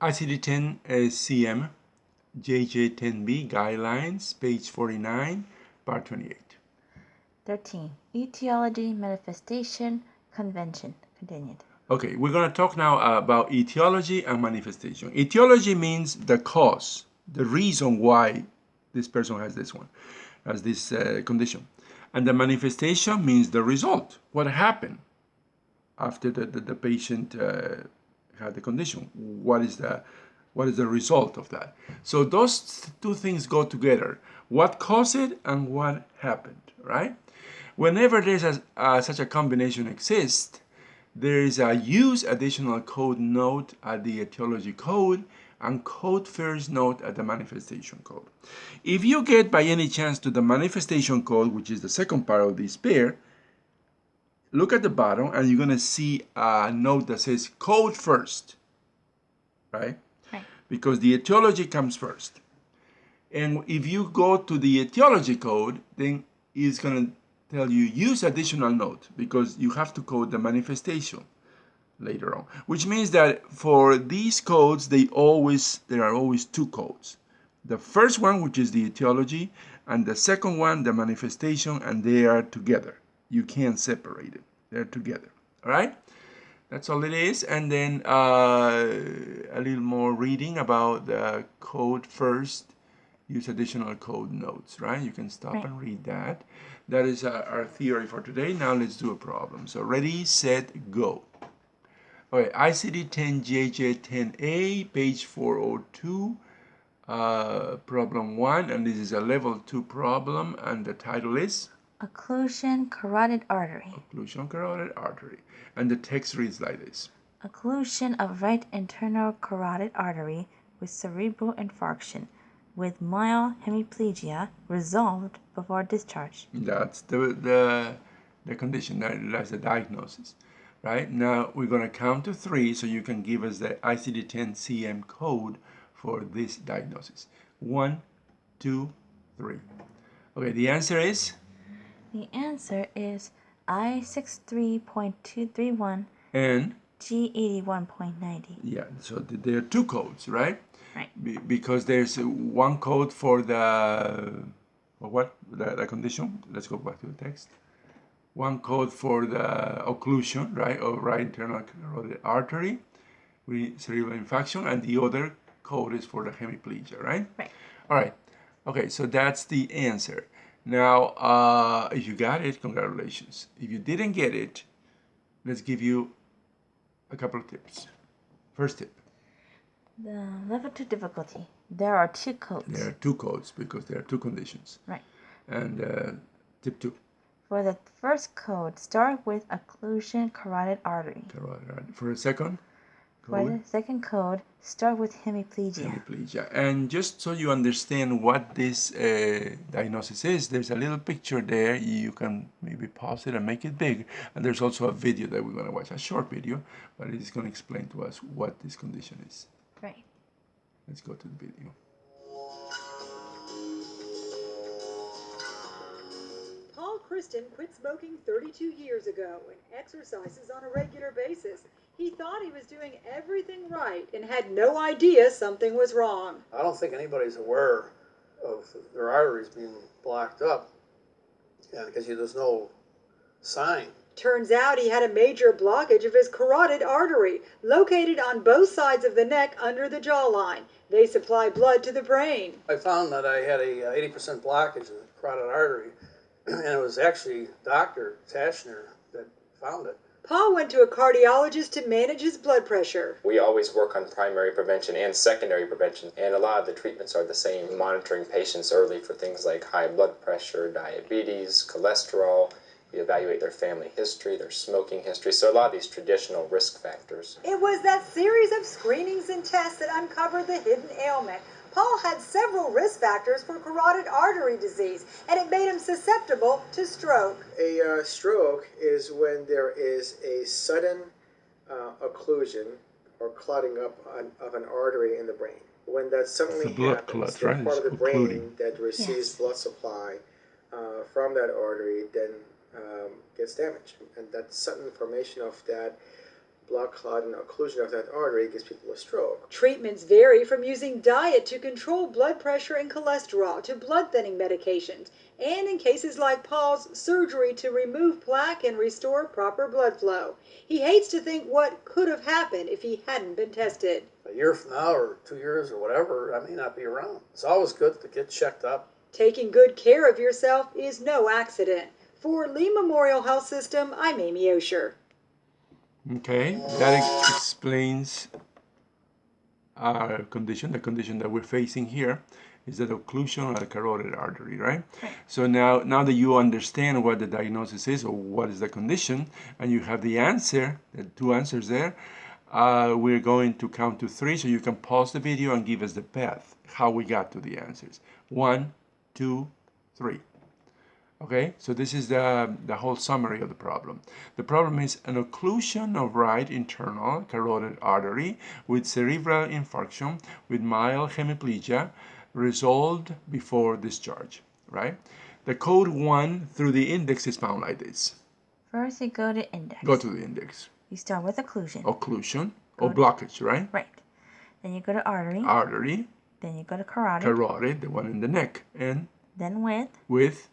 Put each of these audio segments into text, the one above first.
ICD-10 CM JJ-10B Guidelines, page 49, part 28. 13. Etiology, manifestation, convention. Continued. Okay, we're going to talk now about etiology and manifestation. Etiology means the cause, the reason why this person has this condition. And the manifestation means the result, what happened after the patient had the condition. What is the result of that? So those two things go together. What caused it and what happened, right? Whenever there's such a combination exists, there is a use additional code note at the etiology code and code first note at the manifestation code. If you get by any chance to the manifestation code, which is the second part of this pair, look at the bottom and you're going to see a note that says code first, right? Because the etiology comes first. And if you go to the etiology code, then it's going to tell you use additional note because you have to code the manifestation later on, which means that for these codes, there are always two codes. The first one, which is the etiology, and the second one, the manifestation, and they are together. You can't separate it. They're together. All right? That's all it is. And then a little more reading about the code first. Use additional code notes, right? You can stop and read that. That is our theory for today. Now let's do a problem. So ready, set, go. Okay, ICD-10 JJ-10A, page 402, problem 1, and this is a level 2 problem, and the title is? Occlusion, carotid artery. Occlusion, carotid artery. And the text reads like this. Occlusion of right internal carotid artery with cerebral infarction with mild hemiplegia resolved before discharge. That's the condition, that's the diagnosis. Right, now we're going to count to 3 so you can give us the ICD-10 CM code for this diagnosis. 1, 2, 3. Okay, the answer is? The answer is I63.231 and G81.90. Yeah, so there are two codes, right? Right. Because there's one code for the condition. Let's go back to the text. One code for the occlusion, right, of right internal carotid artery with cerebral infarction, and the other code is for the hemiplegia, right? Right. All right. Okay, so that's the answer. Now, if you got it, congratulations. If you didn't get it, let's give you a couple of tips. First tip. The level 2 difficulty. There are two codes. There are two codes because there are two conditions. Right. And tip 2. For the first code, start with occlusion carotid artery. Carotid artery. For the second code? For the second code, start with hemiplegia. Hemiplegia. And just so you understand what this diagnosis is, there's a little picture there. You can maybe pause it and make it big. And there's also a video that we're going to watch, a short video, but it is going to explain to us what this condition is. Right. Let's go to the video. Kristen quit smoking 32 years ago and exercises on a regular basis. He thought he was doing everything right and had no idea something was wrong. I don't think anybody's aware of their arteries being blocked up, because there's no sign. Turns out he had a major blockage of his carotid artery, located on both sides of the neck under the jawline. They supply blood to the brain. I found that I had a 80% blockage in the carotid artery, and it was actually Dr. Tashner that found it. Paul went to a cardiologist to manage his blood pressure. We always work on primary prevention and secondary prevention, and a lot of the treatments are the same. Monitoring patients early for things like high blood pressure, diabetes, cholesterol. We evaluate their family history, their smoking history, so a lot of these traditional risk factors. It was that series of screenings and tests that uncovered the hidden ailment. Paul had several risk factors for carotid artery disease, and it made him susceptible to stroke. A stroke is when there is a sudden occlusion or clotting up of an artery in the brain. When that suddenly happens, the part of the brain that receives blood supply from that artery then gets damaged. And that sudden formation of that blood clot and occlusion of that artery gives people a stroke. Treatments vary from using diet to control blood pressure and cholesterol to blood thinning medications, and in cases like Paul's, surgery to remove plaque and restore proper blood flow. He hates to think what could have happened if he hadn't been tested. A year from now or 2 years or whatever, I may not be around. It's always good to get checked up. Taking good care of yourself is no accident. For Lee Memorial Health System, I'm Amy Osher. Okay, that explains our condition. The condition that we're facing here is the occlusion of the carotid artery, right? So now that you understand what the diagnosis is or what is the condition, and you have the answer, the two answers there, we're going to count to 3, so you can pause the video and give us the path, how we got to the answers. 1, 2, 3. Okay, so this is the whole summary of the problem. The problem is an occlusion of right internal carotid artery with cerebral infarction with mild hemiplegia resolved before discharge, right? The code 1 through the index is found like this. First, you go to index. Go to the index. You start with occlusion. Occlusion or blockage, right? Right. Then you go to artery. Artery. Then you go to carotid. Carotid, the one in the neck. And then with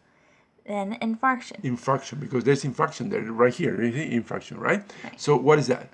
then infarction. Infarction, because there's infarction there, right here, infarction, right? So what is that?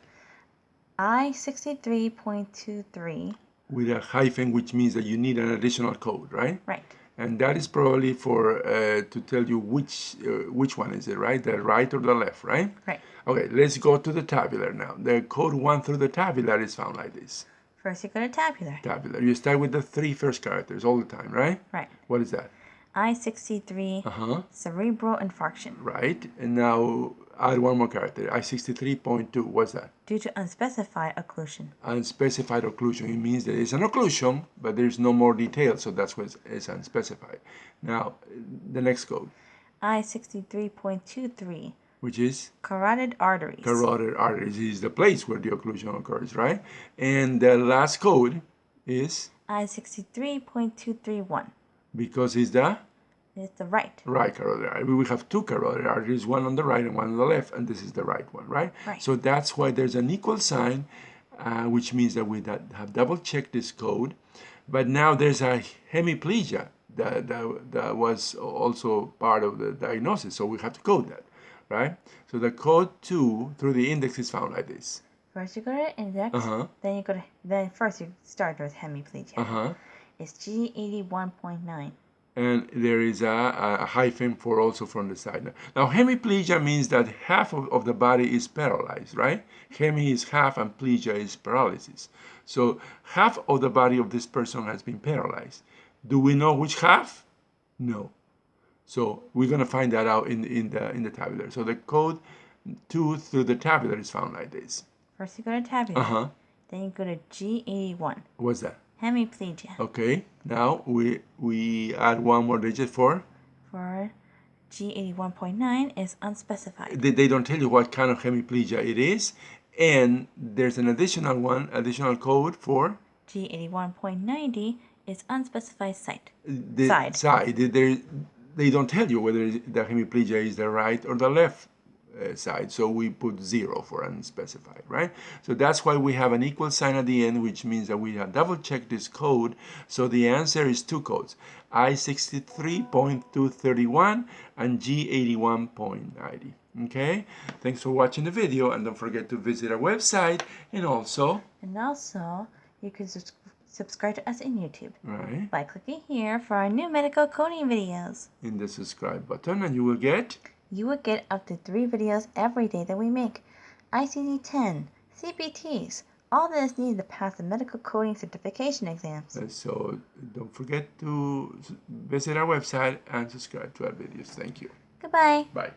I-63.23. With a hyphen, which means that you need an additional code, right? Right. And that is probably for to tell you which one is it, right? The right or the left, right? Right. Okay, let's go to the tabular now. The code 1 through the tabular is found like this. First, you go to tabular. Tabular. You start with the 3 first characters all the time, right? Right. What is that? I-63, cerebral infarction. Right. And now add one more character. I-63.2. What's that? Due to unspecified occlusion. Unspecified occlusion. It means that it's an occlusion, but there's no more detail, so that's why it's unspecified. Now, the next code. I-63.23. Which is? Carotid arteries. Carotid arteries is the place where the occlusion occurs, right? And the last code is? I-63.231. Because it's the? It's the right. Right carotid artery. We have 2 carotid arteries, one on the right and one on the left, and this is the right one, right? Right. So that's why there's an equal sign, which means that we have double-checked this code. But now there's a hemiplegia that was also part of the diagnosis, so we have to code that, right? So the code 2 through the index is found like this. First you go to the index, then first you start with hemiplegia. It's G81.9. And there is a hyphen for also from the side. Now, hemiplegia means that half of the body is paralyzed, right? Hemi is half and plegia is paralysis. So half of the body of this person has been paralyzed. Do we know which half? No. So we're going to find that out in the tabular. So the code 2 through the tabular is found like this. First you go to tabular. Then you go to G81. What's that? Hemiplegia. Okay, now we add one more digit for? For G81.9 is unspecified. They don't tell you what kind of hemiplegia it is, and there's an additional code for? G81.90 is unspecified site. Side. They don't tell you whether the hemiplegia is the right or the left side, so we put 0 for unspecified, right? So that's why we have an equal sign at the end, which means that we have double-checked this code. So the answer is 2 codes, I-63.231 and G81.90. Okay, thanks for watching the video, and don't forget to visit our website, and also you can subscribe to us in YouTube, right, by clicking here for our new medical coding videos in the subscribe button, and you will get up to 3 videos every day that we make. ICD-10, CPTs, all that is needed to pass the medical coding certification exams. So don't forget to visit our website and subscribe to our videos. Thank you. Goodbye. Bye.